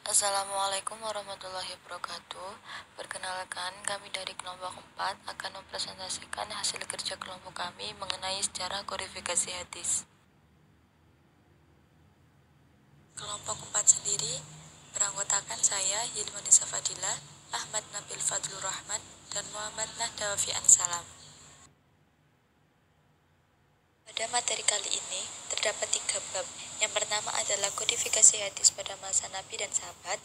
Assalamualaikum warahmatullahi wabarakatuh. Perkenalkan, kami dari kelompok 4 akan mempresentasikan hasil kerja kelompok kami mengenai sejarah kodifikasi hadis. Kelompok 4 sendiri beranggotakan saya, Hilmanisa Fadila, Ahmad Nabil Fadlur Rahman, dan Muhammad Nahdawafi Ansalam. Pada materi kali ini terdapat 3 bab. Yang pertama adalah kodifikasi hadis pada masa Nabi dan sahabat.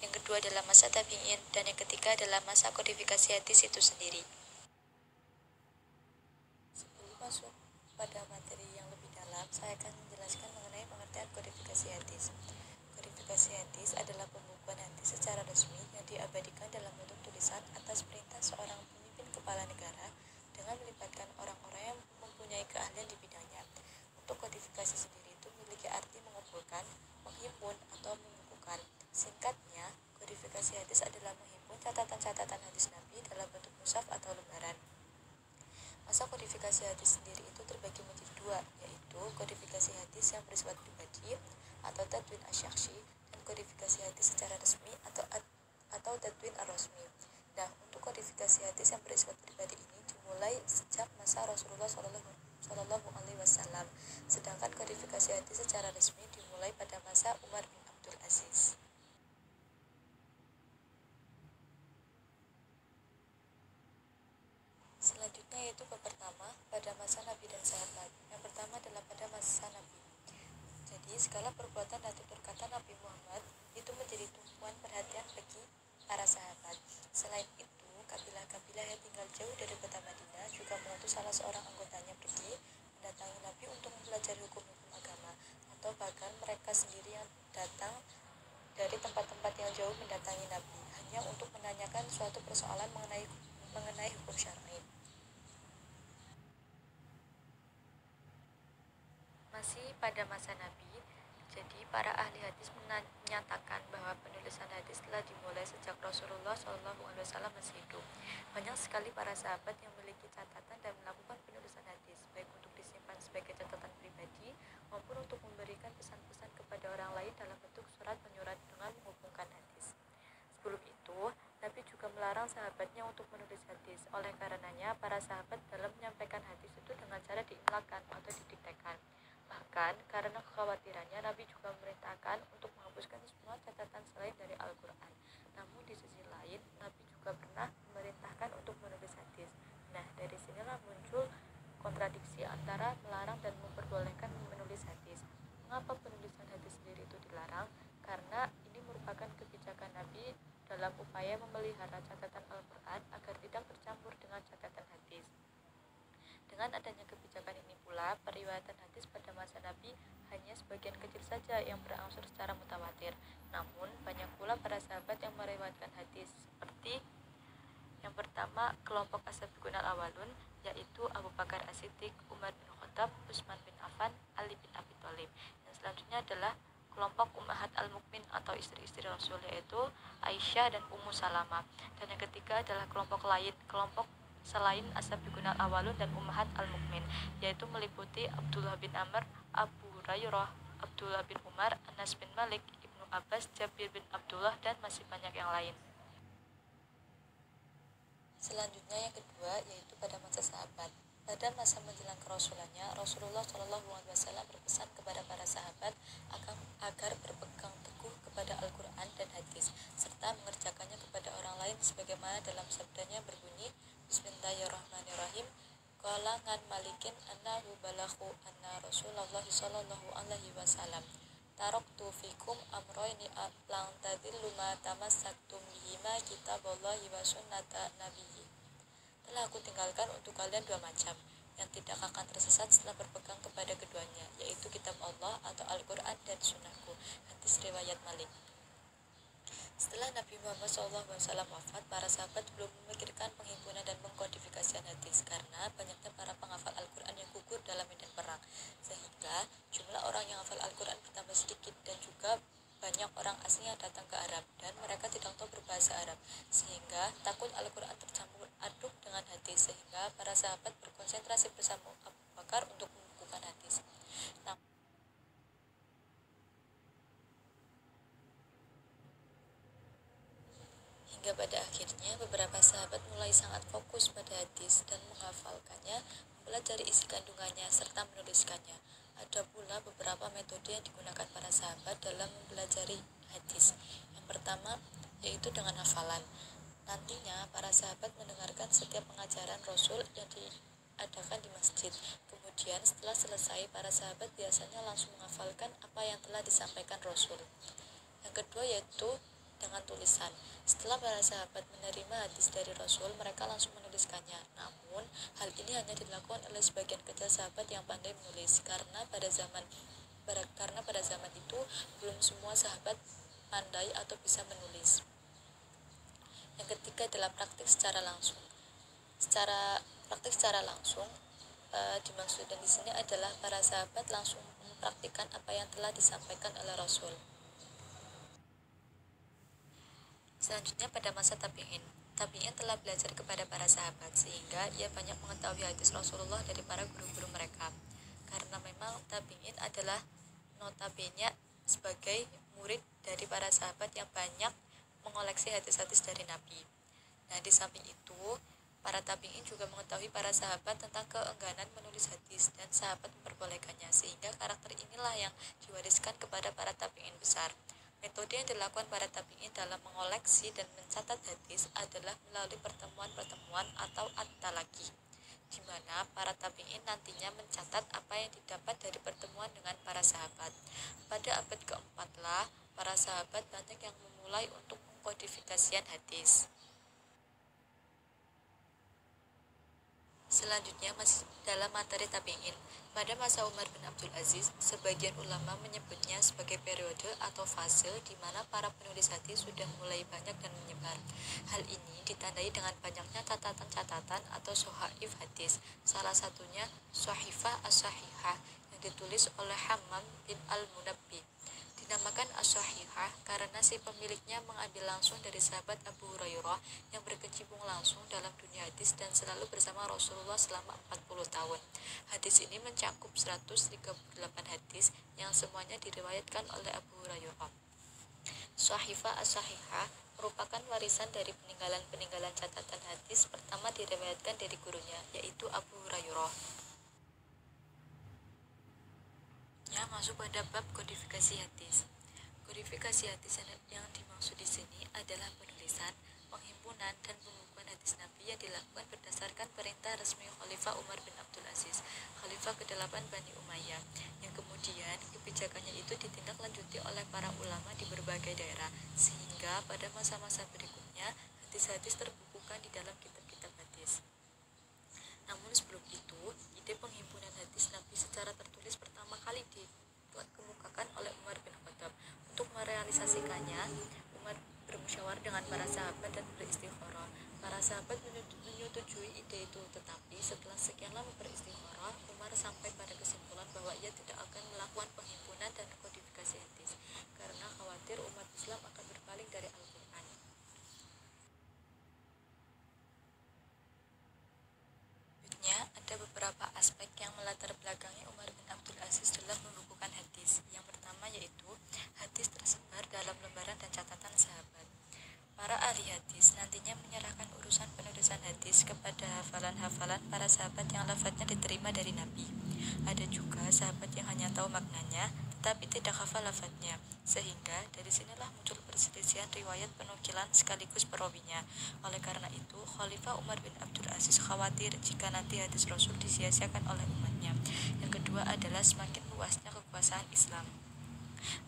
Yang kedua adalah masa tabi'in, dan yang ketiga adalah masa kodifikasi hadis itu sendiri. Sebelum masuk pada materi yang lebih dalam, saya akan menjelaskan mengenai pengertian kodifikasi hadis. Kodifikasi hadis adalah pembukuan hadis secara resmi yang diabadikan dalam bentuk tulisan atas perintah seorang pemimpin kepala negara dengan melibatkan orang-orang yang mempunyai keahlian di bidangnya. Untuk kodifikasi sendiri itu memiliki arti mengumpulkan, menghimpun, atau mengukuhkan. Singkatnya, kodifikasi hadis adalah menghimpun catatan-catatan hadis Nabi dalam bentuk mushaf atau lembaran. Masa kodifikasi hadis sendiri itu terbagi menjadi 2, yaitu kodifikasi hadis yang bersifat pribadi atau tadwin asyakhsi, dan kodifikasi hadis secara resmi atau tadwin ar-rasmi. Nah, untuk kodifikasi hadis yang bersifat pribadi ini dimulai sejak masa Rasulullah SAW, sedangkan kodifikasi hadis secara resmi dimulai pada masa Umar bin Abdul Aziz. Selanjutnya yaitu bab pertama pada masa Nabi dan sahabat. Yang pertama adalah pada masa Nabi. Jadi segala perbuatan dan tutur kata Nabi Muhammad itu menjadi tumpuan perhatian bagi para sahabat. Selain itu, kabilah-kabilah yang tinggal jauh dari kota Madinah juga mengutus salah seorang anggotanya pergi mendatangi Nabi untuk mempelajari hukum-hukum agama, atau bahkan mereka sendiri yang datang dari tempat-tempat yang jauh mendatangi Nabi hanya untuk menanyakan suatu persoalan mengenai hukum syar'i. Masih pada masa Nabi, jadi para ahli hadis menyatakan bahwa penulisan hadis telah dimulai sejak Rasulullah SAW masih hidup. Banyak sekali para sahabat yang memiliki catatan dan melakukan penulisan hadis, baik untuk disimpan sebagai catatan pribadi maupun untuk memberikan pesan-pesan kepada orang lain dalam bentuk surat menyurat dengan menghubungkan hadis. Sebelum itu, Nabi juga melarang sahabatnya untuk menulis hadis. Oleh karenanya, para sahabat dalam menyampaikan hadis itu dengan cara diimlakan atau didiktekan. Bahkan, karena kekhawatirannya, Nabi juga memerintahkan untuk menghapuskan semua catatan selain dari Al-Quran. Namun di sisi lain, Nabi juga pernah memerintahkan untuk menulis hadis. Nah, dari sinilah muncul kontradiksi antara melarang dan memperbolehkan menulis hadis. Mengapa penulisan hadis sendiri itu dilarang? Karena ini merupakan kebijakan Nabi dalam upaya memelihara catatan Al-Quran agar tidak bercampur dengan catatan hadis. Dengan adanya kebijakan ini pula, periwayatan hadis pada masa Nabi hanya sebagian kecil saja yang berangsur secara mutawatir. Namun, banyak pula para sahabat yang meriwayatkan hadis, seperti yang pertama, kelompok as-sabiqun al-awwalun, yaitu Abu Bakar As-Siddiq, Umar bin Khattab, Utsman bin Affan, Ali bin Abi Thalib. Yang selanjutnya adalah kelompok Ummahat al-Mukmin atau istri-istri Rasul, yaitu Aisyah dan Ummu Salamah. Dan yang ketiga adalah kelompok lain, kelompok selain as-sabiqun al-awwalun dan Ummahat al-Mukmin, yaitu meliputi Abdullah bin Amr, Abu Hurairah, Abdullah bin Umar, Anas bin Malik, Ibnu Abbas, Jabir bin Abdullah, dan masih banyak yang lain. Selanjutnya yang kedua yaitu pada masa sahabat. Pada masa menjelang kerasulannya, Rasulullah SAW berpesan kepada para sahabat agar berpegang teguh kepada Al-Quran dan hadis, serta mengerjakannya kepada orang lain sebagaimana dalam sabdanya berbunyi, Bismillahirrahmanirrahim, Qala ngan malikin annahu balaghu anna Rasulullah SAW taraktu fikum amroini lang tadillu ma tamassaktum bihima kitaballahi wa sunnata nabiyyi. Telah aku tinggalkan untuk kalian 2 macam yang tidak akan tersesat setelah berpegang kepada keduanya, yaitu kitab Allah atau Al-Quran dan sunnahku. Hadis riwayat Malik. Setelah Nabi Muhammad SAW wafat, para sahabat belum memikirkan penghimpunan dan mengkodifikasian hadis karena banyaknya para penghafal Al-Quran yang gugur dalam medan perang, sehingga jumlah orang yang hafal Al-Quran bertambah sedikit, dan juga banyak orang asing yang datang ke Arab dan mereka tidak tahu berbahasa Arab, sehingga takut Al-Quran tercampur aduk dengan hadis, sehingga para sahabat berkonsentrasi bersama Abu Bakar untuk membukukan hadis. Hingga pada akhirnya beberapa sahabat mulai sangat fokus pada hadis dan menghafalkannya, mempelajari isi kandungannya, serta menuliskannya. Ada pula beberapa metode yang digunakan para sahabat dalam mempelajari hadis. Yang pertama yaitu dengan hafalan. Nantinya para sahabat mendengarkan setiap pengajaran Rasul yang diadakan di masjid. Kemudian setelah selesai, para sahabat biasanya langsung menghafalkan apa yang telah disampaikan Rasul. Yang kedua yaitu dengan tulisan. Setelah para sahabat menerima hadis dari Rasul, mereka langsung menuliskannya. Namun, hal ini hanya dilakukan oleh sebagian kecil sahabat yang pandai menulis, karena pada zaman itu belum semua sahabat pandai atau bisa menulis. Yang ketiga adalah praktik secara langsung. Praktik secara langsung dimaksudkan di sini adalah para sahabat langsung mempraktikkan apa yang telah disampaikan oleh Rasul. Selanjutnya pada masa tabi'in. Tabi'in telah belajar kepada para sahabat sehingga ia banyak mengetahui hadis Rasulullah dari para guru-guru mereka. Karena memang tabi'in adalah notabene sebagai murid dari para sahabat yang banyak mengoleksi hadis-hadis dari Nabi. Nah, di samping itu, para tabi'in juga mengetahui para sahabat tentang keengganan menulis hadis dan sahabat memperbolehkannya, sehingga karakter inilah yang diwariskan kepada para tabi'in besar. Metode yang dilakukan para tabi'in dalam mengoleksi dan mencatat hadis adalah melalui pertemuan-pertemuan atau at-talaqi, di mana para tabi'in nantinya mencatat apa yang didapat dari pertemuan dengan para sahabat. Pada abad keempat lah, para sahabat banyak yang memulai untuk mengkodifikasian hadis. Selanjutnya masih dalam materi tabi'in. Pada masa Umar bin Abdul Aziz, sebagian ulama menyebutnya sebagai periode atau fase di mana para penulis hadis sudah mulai banyak dan menyebar. Hal ini ditandai dengan banyaknya catatan-catatan atau sohaif hadis. Salah satunya Shahifah As-Sahihah yang ditulis oleh Hammam bin Al-Munabbi. Dinamakan As-Sahihah karena si pemiliknya mengambil langsung dari sahabat Abu Hurairah yang berkecimpung langsung dalam dunia hadis dan selalu bersama Rasulullah selama 40 tahun. Hadis ini mencakup 138 hadis yang semuanya diriwayatkan oleh Abu Hurairah. Shahifah As-Sahihah merupakan warisan dari peninggalan-peninggalan catatan hadis pertama diriwayatkan dari gurunya, yaitu Abu Hurairah. Masuk pada bab kodifikasi hadis. Kodifikasi hadis yang dimaksud di sini adalah penulisan, penghimpunan, dan pembukuan hadis Nabi yang dilakukan berdasarkan perintah resmi Khalifah Umar bin Abdul Aziz, Khalifah ke-8 Bani Umayyah, yang kemudian kebijakannya itu ditindaklanjuti oleh para ulama di berbagai daerah, sehingga pada masa-masa berikutnya hadis-hadis terbukukan di dalam kitab-kitab hadis. Namun sebelum itu, ide penghimpunan hadis Nabi secara tertulis pertama kali dikemukakan oleh Umar bin Khattab. Untuk merealisasikannya, Umar bermusyawarah dengan para sahabat dan beristikharah. Para sahabat menyetujui ide itu, tetapi setelah sekian lama beristikharah, Umar sampai pada kesimpulan bahwa ia tidak akan melakukan penghimpunan dan kodifikasi hadis karena khawatir umat Islam akan berpaling dari Al-Quran. Ada beberapa aspek yang melatar belakangi Umar bin Abdul Aziz dalam membukukan hadis. Yang pertama yaitu hadis tersebar dalam lembaran dan catatan sahabat. Para ahli hadis nantinya menyerahkan urusan penulisan hadis kepada hafalan-hafalan para sahabat yang lafadznya diterima dari Nabi. Ada juga sahabat yang hanya tahu maknanya tetapi tidak hafal lafadznya, sehingga dari sinilah muncul perselisihan riwayat penukilan sekaligus perawinya. Oleh karena itu, Khalifah Umar bin Abdul Aziz khawatir jika nanti hadis Rasul disia-siakan oleh umatnya. Yang kedua adalah semakin luasnya kekuasaan Islam.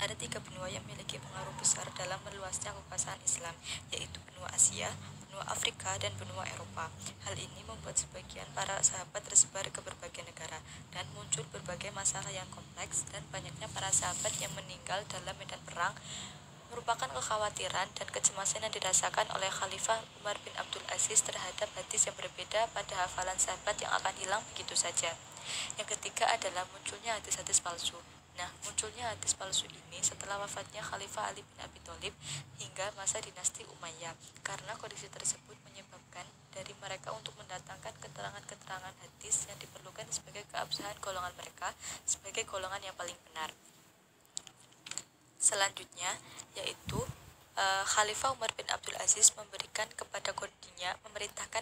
Ada 3 benua yang memiliki pengaruh besar dalam meluasnya kekuasaan Islam, yaitu benua Asia, benua Afrika, dan benua Eropa. Hal ini membuat sebagian para sahabat tersebar ke berbagai negara, dan muncul berbagai masalah yang kompleks, dan banyaknya para sahabat yang meninggal dalam medan perang merupakan kekhawatiran dan kecemasan yang dirasakan oleh Khalifah Umar bin Abdul Aziz terhadap hadis yang berbeda pada hafalan sahabat yang akan hilang begitu saja. Yang ketiga adalah munculnya hadis-hadis palsu. Nah, munculnya hadis palsu ini setelah wafatnya Khalifah Ali bin Abi Thalib hingga masa dinasti Umayyah, karena kondisi tersebut menyebabkan dari mereka untuk mendatangkan keterangan-keterangan hadis yang diperlukan sebagai keabsahan golongan mereka sebagai golongan yang paling benar. Selanjutnya yaitu Khalifah Umar bin Abdul Aziz memerintahkan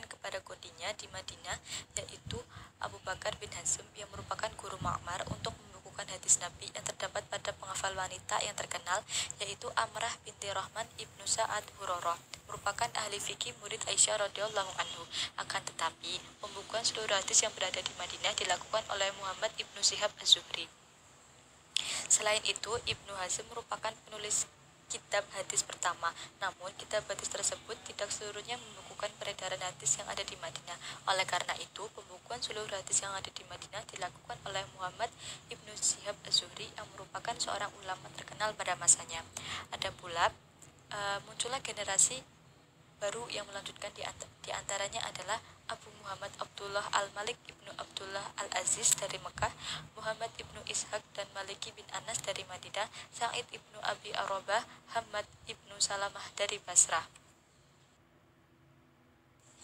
kepada kodinya di Madinah, yaitu Abu Bakar bin Hazm yang merupakan guru Ma'mar, untuk membukukan hadis Nabi yang terdapat pada penghafal wanita yang terkenal, yaitu Amrah binti Rahman ibnu Sa'ad Hurorah, merupakan ahli fikih murid Aisyah radhiyallahu anhu. Akan tetapi, pembukuan seluruh hadis yang berada di Madinah dilakukan oleh Muhammad ibnu Syihab az-Zuhri. Selain itu, Ibnu Hazm merupakan penulis kitab hadis pertama, namun kitab hadis tersebut tidak seluruhnya membukukan peredaran hadis yang ada di Madinah. Oleh karena itu, pembukuan seluruh hadis yang ada di Madinah dilakukan oleh Muhammad ibnu Syihab az-Zuhri yang merupakan seorang ulama terkenal pada masanya. Ada pula muncullah generasi baru yang melanjutkan, di antaranya adalah Abu Muhammad Abdullah al-Malik ibnu Abdullah al-Aziz dari Mekah, Muhammad ibnu Ishaq dan Maliki bin Anas dari Madinah, Sa'id ibnu Abi Arobah, Hamad ibnu Salamah dari Basrah.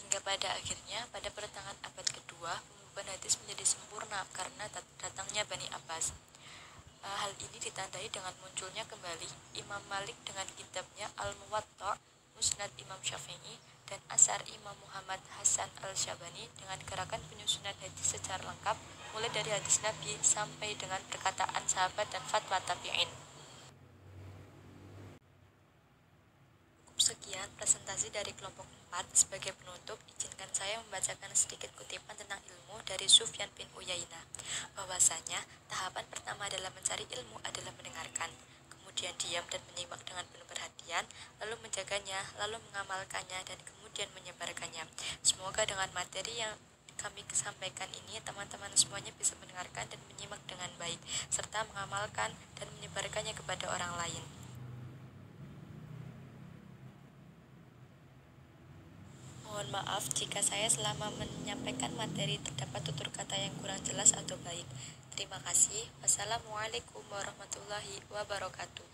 Hingga pada akhirnya, pada pertengahan abad kedua, pembukuan hadis menjadi sempurna karena datangnya Bani Abbas. Hal ini ditandai dengan munculnya kembali Imam Malik dengan kitabnya Al-Muwatta, Musnad Imam Syafi'i, dan Asar Imam Muhammad Hasan al-Syabani dengan gerakan penyusunan hadis secara lengkap, mulai dari hadis Nabi sampai dengan perkataan sahabat dan fatwa tabi'in. Sekian presentasi dari kelompok 4. Sebagai penutup, izinkan saya membacakan sedikit kutipan tentang ilmu dari Sufyan bin Uyainah, bahwasanya tahapan pertama dalam mencari ilmu adalah mendengarkan, kemudian diam dan menyimak dengan penuh perhatian, lalu menjaganya, lalu mengamalkannya, dan kemudian menyebarkannya. Semoga dengan materi yang kami sampaikan ini, teman-teman semuanya bisa mendengarkan dan menyimak dengan baik, serta mengamalkan dan menyebarkannya kepada orang lain. Mohon maaf jika saya selama menyampaikan materi terdapat tutur kata yang kurang jelas atau baik. Terima kasih. Wassalamualaikum warahmatullahi wabarakatuh.